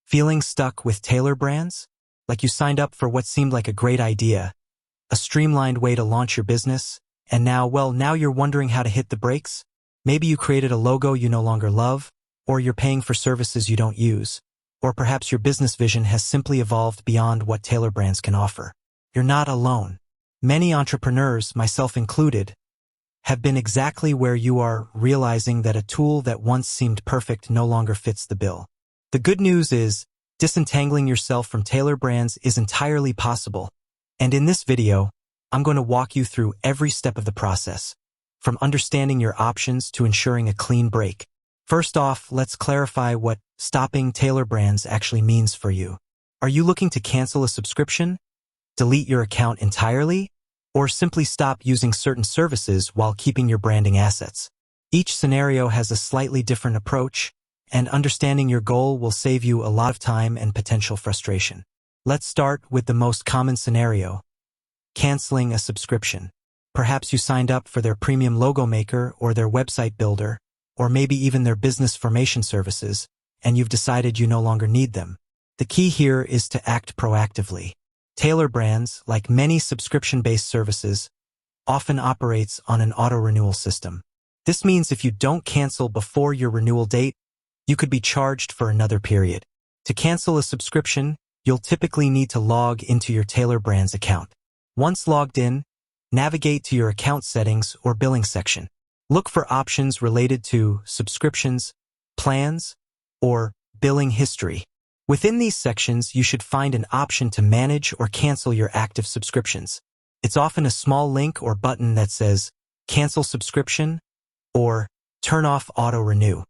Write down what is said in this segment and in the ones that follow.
Feeling stuck with Tailor Brands? Like you signed up for what seemed like a great idea, a streamlined way to launch your business, and now you're wondering how to hit the brakes? Maybe you created a logo you no longer love, or you're paying for services you don't use, or perhaps your business vision has simply evolved beyond what Tailor Brands can offer. You're not alone. Many entrepreneurs, myself included, have been exactly where you are, realizing that a tool that once seemed perfect no longer fits the bill. The good news is, disentangling yourself from Tailor Brands is entirely possible. And in this video, I'm going to walk you through every step of the process, from understanding your options to ensuring a clean break. First off, let's clarify what stopping Tailor Brands actually means for you. Are you looking to cancel a subscription, delete your account entirely, or simply stop using certain services while keeping your branding assets? Each scenario has a slightly different approach, and understanding your goal will save you a lot of time and potential frustration. Let's start with the most common scenario: canceling a subscription. Perhaps you signed up for their premium logo maker or their website builder, or maybe even their business formation services, and you've decided you no longer need them. The key here is to act proactively. Tailor Brands, like many subscription-based services, often operates on an auto-renewal system. This means if you don't cancel before your renewal date, you could be charged for another period. To cancel a subscription, you'll typically need to log into your Tailor Brands account. Once logged in, navigate to your account settings or billing section. Look for options related to subscriptions, plans, or billing history. Within these sections, you should find an option to manage or cancel your active subscriptions. It's often a small link or button that says, "Cancel subscription," or "Turn off auto-renew."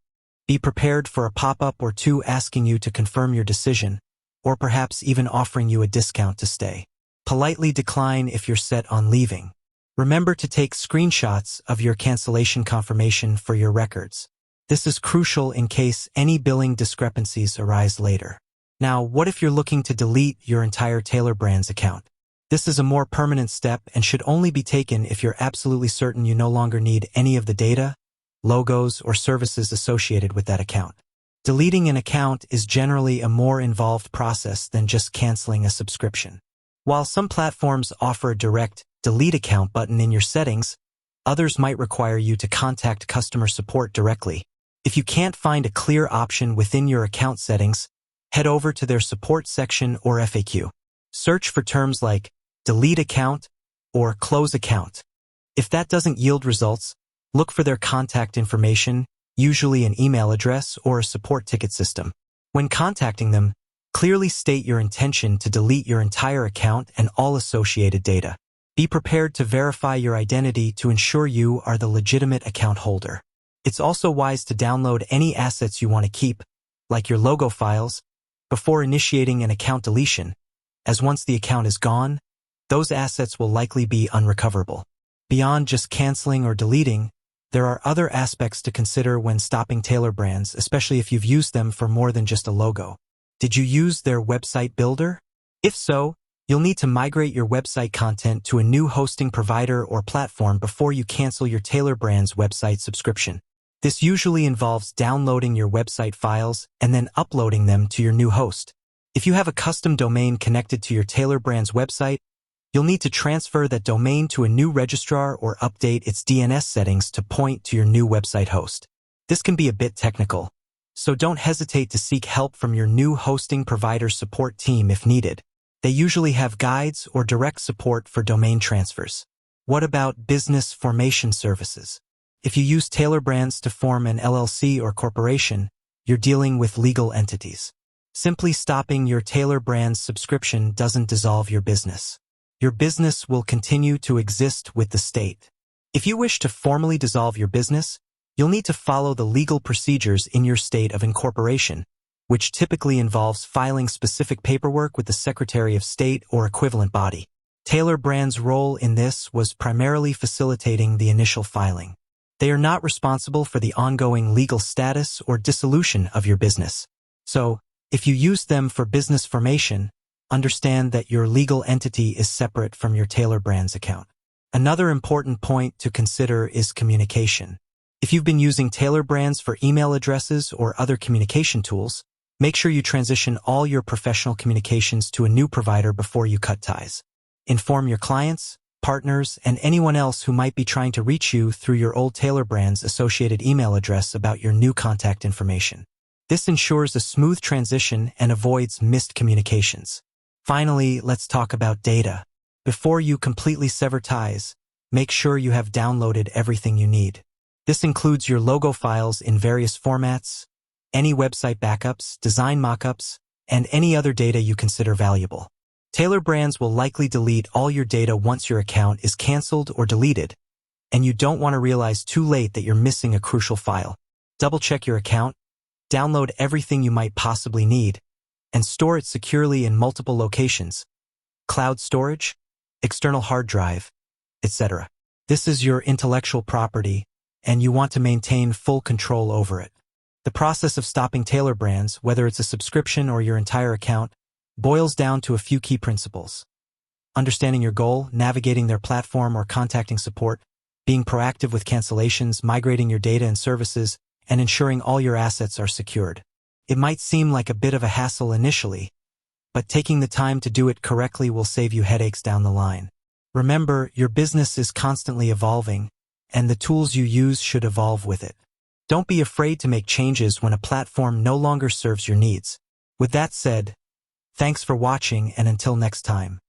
Be prepared for a pop-up or two asking you to confirm your decision, or perhaps even offering you a discount to stay. Politely decline if you're set on leaving. Remember to take screenshots of your cancellation confirmation for your records. This is crucial in case any billing discrepancies arise later. Now, what if you're looking to delete your entire Tailor Brands account? This is a more permanent step and should only be taken if you're absolutely certain you no longer need any of the data, logos, or services associated with that account. Deleting an account is generally a more involved process than just canceling a subscription. While some platforms offer a direct delete account button in your settings, others might require you to contact customer support directly. If you can't find a clear option within your account settings, head over to their support section or FAQ. Search for terms like delete account or close account. If that doesn't yield results, look for their contact information, usually an email address or a support ticket system. When contacting them, clearly state your intention to delete your entire account and all associated data. Be prepared to verify your identity to ensure you are the legitimate account holder. It's also wise to download any assets you want to keep, like your logo files, before initiating an account deletion, as once the account is gone, those assets will likely be unrecoverable. Beyond just canceling or deleting, there are other aspects to consider when stopping Tailor Brands, especially if you've used them for more than just a logo. Did you use their website builder? If so, you'll need to migrate your website content to a new hosting provider or platform before you cancel your Tailor Brands website subscription. This usually involves downloading your website files and then uploading them to your new host. If you have a custom domain connected to your Tailor Brands website, you'll need to transfer that domain to a new registrar or update its DNS settings to point to your new website host. This can be a bit technical, so don't hesitate to seek help from your new hosting provider support team if needed. They usually have guides or direct support for domain transfers. What about business formation services? If you use Tailor Brands to form an LLC or corporation, you're dealing with legal entities. Simply stopping your Tailor Brands subscription doesn't dissolve your business. Your business will continue to exist with the state. If you wish to formally dissolve your business, you'll need to follow the legal procedures in your state of incorporation, which typically involves filing specific paperwork with the Secretary of State or equivalent body. Tailor Brands' role in this was primarily facilitating the initial filing. They are not responsible for the ongoing legal status or dissolution of your business. So, if you use them for business formation, understand that your legal entity is separate from your Tailor Brands account. Another important point to consider is communication. If you've been using Tailor Brands for email addresses or other communication tools, Make sure you transition all your professional communications to a new provider before you cut ties. Inform your clients, partners, and anyone else who might be trying to reach you through your old Tailor Brands associated email address about your new contact information. This ensures a smooth transition and avoids missed communications. Finally, let's talk about data. Before you completely sever ties, make sure you have downloaded everything you need. This includes your logo files in various formats, any website backups, design mockups, and any other data you consider valuable. Tailor Brands will likely delete all your data once your account is canceled or deleted, and you don't want to realize too late that you're missing a crucial file. Double-check your account, download everything you might possibly need, and store it securely in multiple locations, cloud storage, external hard drive, etc. This is your intellectual property, and you want to maintain full control over it. The process of stopping Tailor Brands, whether it's a subscription or your entire account, boils down to a few key principles. Understanding your goal, navigating their platform or contacting support, being proactive with cancellations, migrating your data and services, and ensuring all your assets are secured. It might seem like a bit of a hassle initially, but taking the time to do it correctly will save you headaches down the line. Remember, your business is constantly evolving, and the tools you use should evolve with it. Don't be afraid to make changes when a platform no longer serves your needs. With that said, thanks for watching, and until next time.